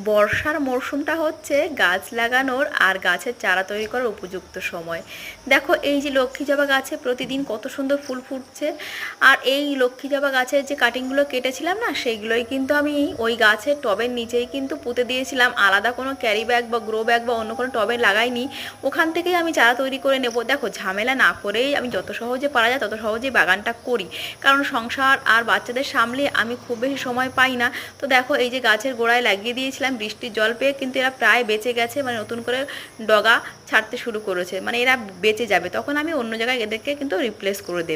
বর্ষার মরশুমটা হচ্ছে গাছ লাগানোর আর গাছের চারা তৈরি করার উপযুক্ত সময়। দেখো এই যে লক্ষ্মী জবা গাছে প্রতিদিন কত সুন্দর ফুল ফুটছে। আর এই লক্ষ্মী জবা গাছের যে কাটিংগুলো কেটেছিলাম না, সেইগুলোই কিন্তু আমি ওই গাছের টবের নিচেই কিন্তু পুঁতে দিয়েছিলাম। আলাদা কোনো ক্যারি ব্যাগ বা গ্রো ব্যাগ বা অন্য কোনো টবে লাগাইনি। ওখান থেকেই আমি চারা তৈরি করে নেব। দেখো ঝামেলা না করেই আমি যত সহজে পারা যায় তত সহজেই বাগানটা করি, কারণ সংসার আর বাচ্চাদের সামলে আমি খুব বেশি সময় পাই না। তো দেখো এই যে গাছের গোড়ায় লাগিয়ে দিয়েছিলাম, বৃষ্টির জল পেয়ে কিন্তু এরা প্রায় বেঁচে গেছে, মানে নতুন করে ডগা ছাড়তে শুরু করেছে, মানে এরা বেঁচে যাবে। তখন আমি অন্য জায়গায় এদেরকে কিন্তু রিপ্লেস করে দেবো।